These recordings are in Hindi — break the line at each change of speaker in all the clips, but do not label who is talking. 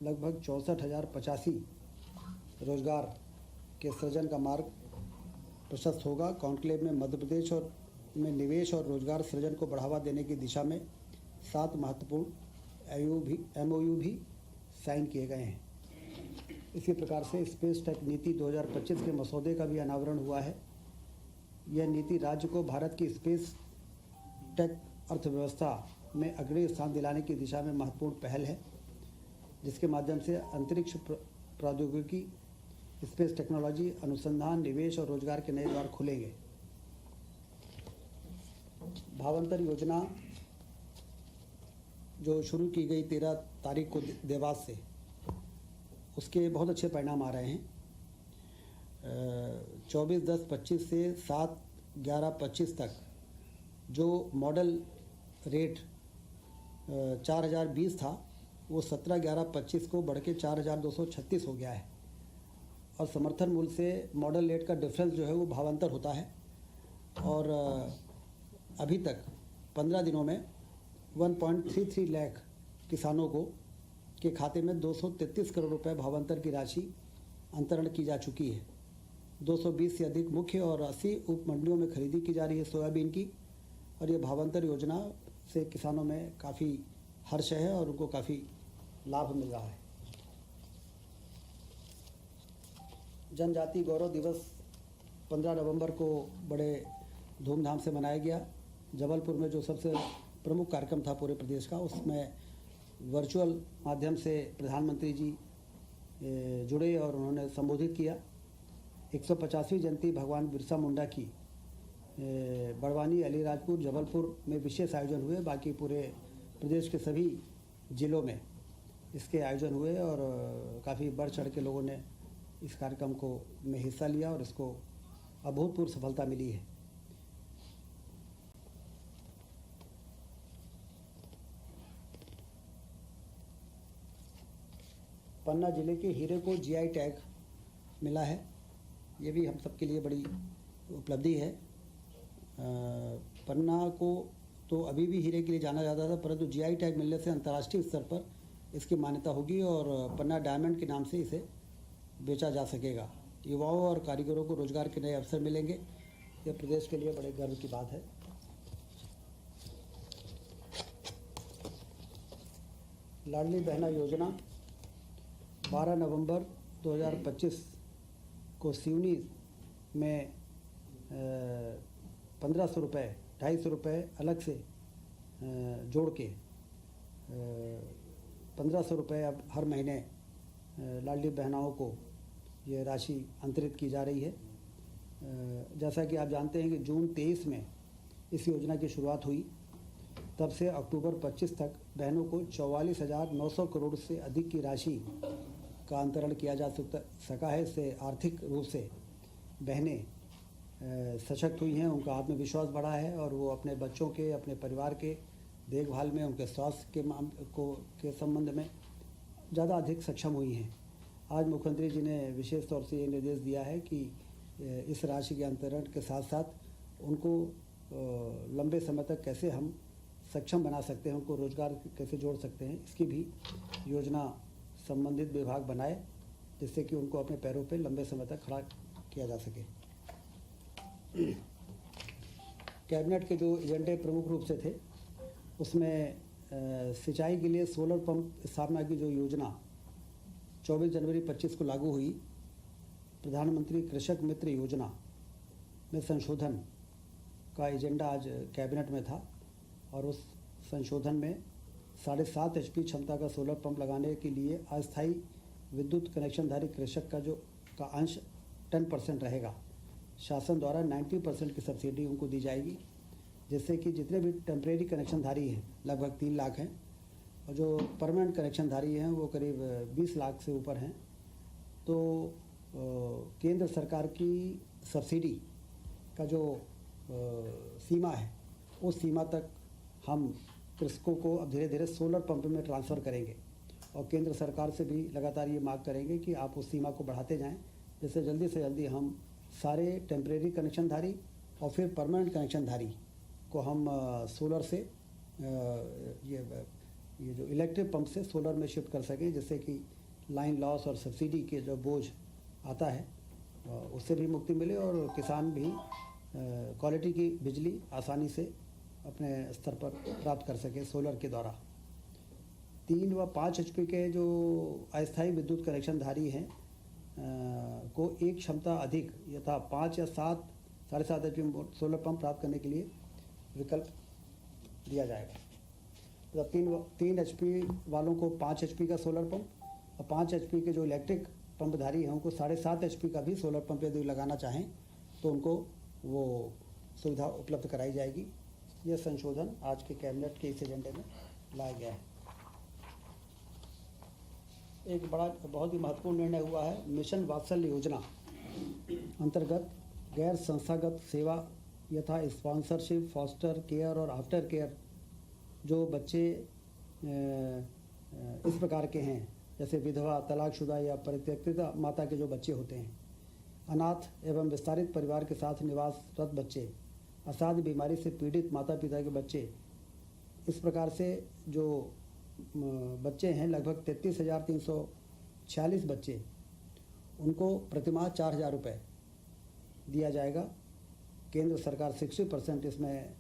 लगभग 64,085 रोजगार के सृजन का मार्ग प्रशस्त होगा। कॉन्क्लेव में मध्य प्रदेश में निवेश और रोजगार सृजन को बढ़ावा देने की दिशा में 7 महत्वपूर्ण MOU भी साइन किए गए हैं। इसी प्रकार से स्पेस टेक नीति 2025 के मसौदे का भी अनावरण हुआ है। यह नीति राज्य को भारत की स्पेस टेक अर्थव्यवस्था में अग्रणी स्थान दिलाने की दिशा में महत्वपूर्ण पहल है, जिसके माध्यम से अंतरिक्ष प्रौद्योगिकी, स्पेस टेक्नोलॉजी, अनुसंधान, निवेश और रोजगार के नए द्वार खुलेंगे। भावांतर योजना जो शुरू की गई 13 तारीख को देवास से, उसके बहुत अच्छे परिणाम आ रहे हैं। 24/10/25 से 7/11/25 तक जो मॉडल रेट 4,020 था, वो 17/11/25 को बढ़ के 4,236 हो गया है। और समर्थन मूल्य से मॉडल रेट का डिफरेंस जो है वो भावांतर होता है। और अभी तक 15 दिनों में 1.33 लाख किसानों के खाते में 233 करोड़ रुपए भावांतर की राशि अंतरण की जा चुकी है। 220 से अधिक मुख्य और 80 उप मंडियों में खरीदी की जा रही है सोयाबीन की। और ये भावांतर योजना से किसानों में काफ़ी हर्ष है और उनको काफ़ी लाभ मिल रहा है। जनजाति गौरव दिवस 15 नवंबर को बड़े धूमधाम से मनाया गया। जबलपुर में जो सबसे प्रमुख कार्यक्रम था पूरे प्रदेश का, उसमें वर्चुअल माध्यम से प्रधानमंत्री जी जुड़े और उन्होंने संबोधित किया। 150वीं जयंती भगवान बिरसा मुंडा की बड़वानी, अलीराजपुर, जबलपुर में विशेष आयोजन हुए। बाकी पूरे प्रदेश के सभी जिलों में इसके आयोजन हुए और काफ़ी बढ़ चढ़ के लोगों ने इस कार्यक्रम में हिस्सा लिया और इसको अभूतपूर्व सफलता मिली है। पन्ना जिले के हीरे को GI टैग मिला है। ये भी हम सबके लिए बड़ी उपलब्धि है। पन्ना को तो अभी भी हीरे के लिए जाना जाता था, परंतु GI टैग मिलने से अंतर्राष्ट्रीय स्तर पर इसकी मान्यता होगी और पन्ना डायमंड के नाम से इसे बेचा जा सकेगा। युवाओं और कारीगरों को रोजगार के नए अवसर मिलेंगे। यह प्रदेश के लिए बड़े गर्व की बात है। लाडली बहना योजना 12 नवंबर 2025 को सिवनी में 1,500 रुपये, 250 रुपये अलग से जोड़ के 1,500 रुपये अब हर महीने लाडली बहनाओं को ये राशि अंतरित की जा रही है। जैसा कि आप जानते हैं कि जून 23 में इस योजना की शुरुआत हुई, तब से अक्टूबर 25 तक बहनों को 44,900 करोड़ से अधिक की राशि का अंतरण किया जा सका है। इससे आर्थिक रूप से बहनें सशक्त हुई हैं, उनका आत्मविश्वास बढ़ा है और वो अपने बच्चों के, अपने परिवार के देखभाल में, उनके स्वास्थ्य के संबंध में ज़्यादा अधिक सक्षम हुई हैं। आज मुख्यमंत्री जी ने विशेष तौर से ये निर्देश दिया है कि इस राशि के अंतरण के साथ साथ उनको लंबे समय तक कैसे हम सक्षम बना सकते हैं, उनको रोजगार कैसे जोड़ सकते हैं, इसकी भी योजना संबंधित विभाग बनाए, जिससे कि उनको अपने पैरों पे लंबे समय तक खड़ा किया जा सके। कैबिनेट के जो एजेंडे प्रमुख रूप से थे, उसमें सिंचाई के लिए सोलर पंप स्थापना की जो योजना 24 जनवरी 25 को लागू हुई, प्रधानमंत्री कृषक मित्र योजना में संशोधन का एजेंडा आज कैबिनेट में था और उस संशोधन में 7.5 HP क्षमता का सोलर पंप लगाने के लिए अस्थायी विद्युत कनेक्शनधारी कृषक का अंश 10% रहेगा। शासन द्वारा 90% की सब्सिडी उनको दी जाएगी, जिससे कि जितने भी टेम्परेरी कनेक्शनधारी हैं लगभग 3 लाख हैं और जो परमानेंट कनेक्शनधारी हैं वो करीब 20 लाख से ऊपर हैं। तो केंद्र सरकार की सब्सिडी का जो सीमा है, उस सीमा तक हम कृषकों को अब धीरे धीरे सोलर पंप में ट्रांसफ़र करेंगे और केंद्र सरकार से भी लगातार ये मांग करेंगे कि आप उस सीमा को बढ़ाते जाएं, जिससे जल्दी से जल्दी हम सारे टेम्परेरी कनेक्शनधारी और फिर परमानेंट कनेक्शनधारी को हम सोलर से ये ये जो इलेक्ट्रिक पंप से सोलर में शिफ्ट कर सकें, जिससे कि लाइन लॉस और सब्सिडी के जो बोझ आता है उससे भी मुक्ति मिले और किसान भी क्वालिटी की बिजली आसानी से अपने स्तर पर प्राप्त कर सके सोलर के द्वारा। 3 व 5 HP के जो अस्थायी विद्युत कनेक्शनधारी हैं को एक क्षमता अधिक यथा 5 या 7 7.5 HP सोलर पंप प्राप्त करने के लिए विकल्प दिया जाएगा। मतलब 3 HP वालों को 5 HP का सोलर पंप और 5 HP के जो इलेक्ट्रिक पंपधारी हैं उनको 7.5 HP का भी सोलर पंप यदि लगाना चाहें तो उनको वो सुविधा उपलब्ध कराई जाएगी। यह संशोधन आज के कैबिनेट के इस एजेंडे में लाया गया है। एक बहुत ही महत्वपूर्ण निर्णय हुआ है। मिशन वात्सल्य योजना अंतर्गत गैर संस्थागत सेवा यथा स्पॉन्सरशिप, फॉस्टर केयर और आफ्टर केयर जो बच्चे इस प्रकार के हैं, जैसे विधवा, तलाकशुदा या परित्यक्ता माता के जो बच्चे होते हैं, अनाथ एवं विस्तारित परिवार के साथ निवासरत बच्चे, असाध्य बीमारी से पीड़ित माता पिता के बच्चे, इस प्रकार से जो बच्चे हैं लगभग 33,346 बच्चे, उनको प्रतिमाह 4,000 रुपये दिया जाएगा। केंद्र सरकार 60% इसमें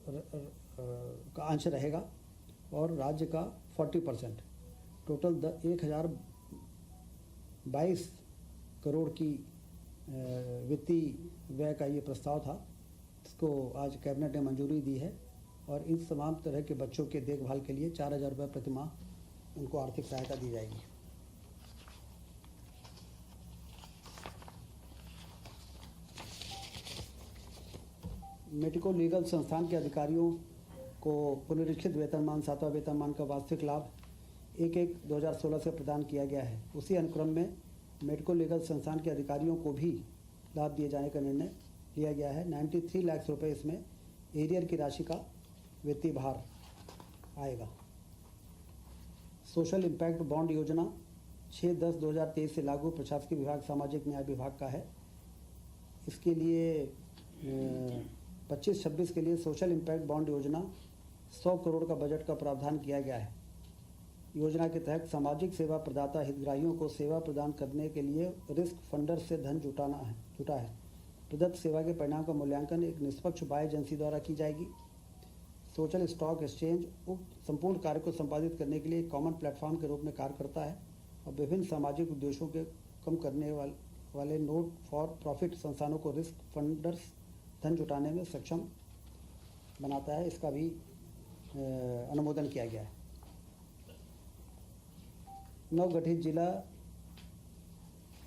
का अंश रहेगा और राज्य का 40%। टोटल 1,022 करोड़ की वित्तीय व्यय का ये प्रस्ताव था। इसको आज कैबिनेट ने मंजूरी दी है और इन तमाम तरह के बच्चों के देखभाल के लिए 4,000 रुपये प्रतिमाह उनको आर्थिक सहायता दी जाएगी। मेडिको लीगल संस्थान के अधिकारियों को पुनरीक्षित वेतनमान 7वां वेतनमान का वास्तविक लाभ 1/1/2016 से प्रदान किया गया है। उसी अनुक्रम में मेडिको लीगल संस्थान के अधिकारियों को भी लाभ दिए जाने का निर्णय लिया गया है। 93 लाख रुपये इसमें एरियर की राशि का वित्तीय भार आएगा। सोशल इम्पैक्ट बॉन्ड योजना 6/10/2023 से लागू प्रशासकीय विभाग सामाजिक न्याय विभाग का है। इसके लिए 25-26 के लिए सोशल इम्पैक्ट बॉन्ड योजना 100 करोड़ का बजट का प्रावधान किया गया है। योजना के तहत सामाजिक सेवा प्रदाता हितग्राहियों को सेवा प्रदान करने के लिए रिस्क फंडर से धन जुटा है। प्रदत्त सेवा के परिणाम का मूल्यांकन एक निष्पक्ष बाह्य एजेंसी द्वारा की जाएगी। सोशल स्टॉक एक्सचेंज उक्त संपूर्ण कार्य को संपादित करने के लिए एक कॉमन प्लेटफॉर्म के रूप में कार्य करता है और विभिन्न सामाजिक उद्देश्यों के कम करने वाले नोट फॉर प्रॉफिट संस्थानों को रिस्क फंडर्स धन जुटाने में सक्षम बनाता है। इसका भी अनुमोदन किया गया है। नवगठित जिला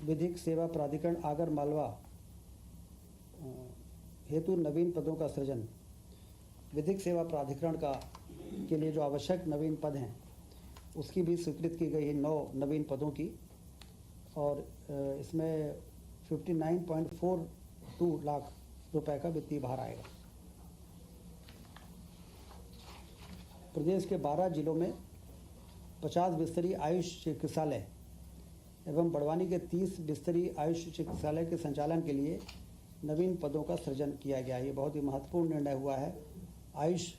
विधिक सेवा प्राधिकरण आगर मालवा हेतु नवीन पदों का सृजन। विधिक सेवा प्राधिकरण के लिए जो आवश्यक नवीन पद हैं उसकी भी स्वीकृत की गई है 9 नवीन पदों की और इसमें 59.42 लाख रुपए का वित्तीय भार आएगा। प्रदेश के 12 जिलों में 50 बिस्तरीय आयुष चिकित्सालय एवं बड़वानी के 30 बिस्तरीय आयुष चिकित्सालय के संचालन के लिए नवीन पदों का सृजन किया गया। ये बहुत ही महत्वपूर्ण निर्णय हुआ है। आयुष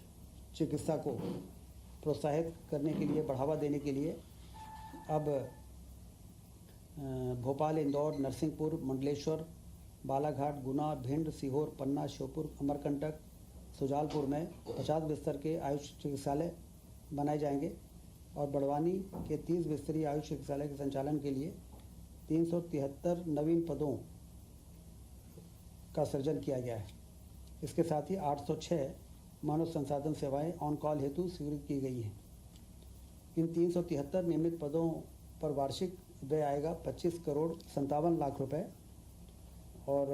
चिकित्सा को प्रोत्साहित करने के लिए, बढ़ावा देने के लिए अब भोपाल, इंदौर, नरसिंहपुर, मंडलेश्वर, बालाघाट, गुना, भिंड, सीहोर, पन्ना, श्योपुर, अमरकंटक, सुजालपुर में 50 बिस्तर के आयुष चिकित्सालय बनाए जाएंगे और बड़वानी के 30 बिस्तरीय आयुष चिकित्सालय के संचालन के लिए 373 नवीन पदों का सृजन किया गया है। इसके साथ ही 806 मानव संसाधन सेवाएं ऑन कॉल हेतु स्वीकृत की गई हैं। इन 373 नियमित पदों पर वार्षिक व्यय आएगा 25 करोड़ 57 लाख रुपए और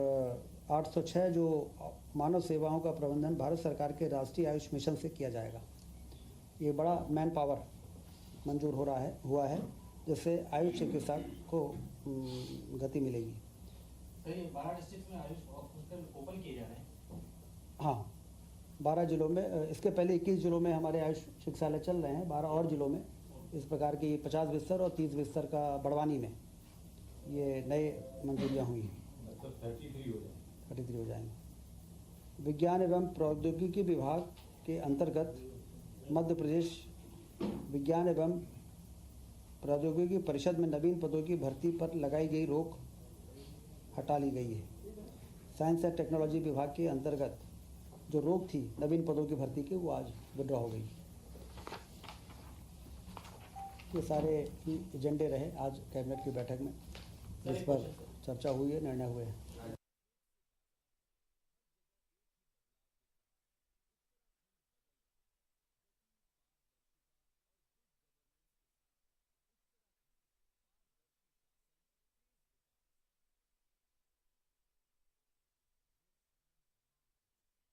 806 जो मानव सेवाओं का प्रबंधन भारत सरकार के राष्ट्रीय आयुष मिशन से किया जाएगा। ये बड़ा मैन पावर मंजूर हुआ है जिससे आयुष चिकित्सा को गति मिलेगी।
12 डिस्ट्रिक्ट में आयुष हॉस्पिटल ओपन किए जा रहे हैं।
हाँ, 12 जिलों में, इसके पहले 21 जिलों में हमारे आयुष चिकित्सालय चल रहे हैं। 12 और जिलों में इस प्रकार की 50 बिस्तर और 30 बिस्तर का बड़वानी में ये नए मंजूरियाँ हुई हैं।
मतलब 33
हो जाएंगे। विज्ञान एवं प्रौद्योगिकी विभाग के अंतर्गत मध्य प्रदेश विज्ञान एवं प्रौद्योगिकी परिषद में नवीन पदों की भर्ती पर लगाई गई रोक हटा ली गई है। साइंस एंड टेक्नोलॉजी विभाग के अंतर्गत जो रोक थी नवीन पदों की भर्ती की, वो आज विड्रॉ हो गई। ये सारे ही एजेंडे रहे आज कैबिनेट की बैठक में, जिस पर चर्चा हुई है, निर्णय हुए हैं।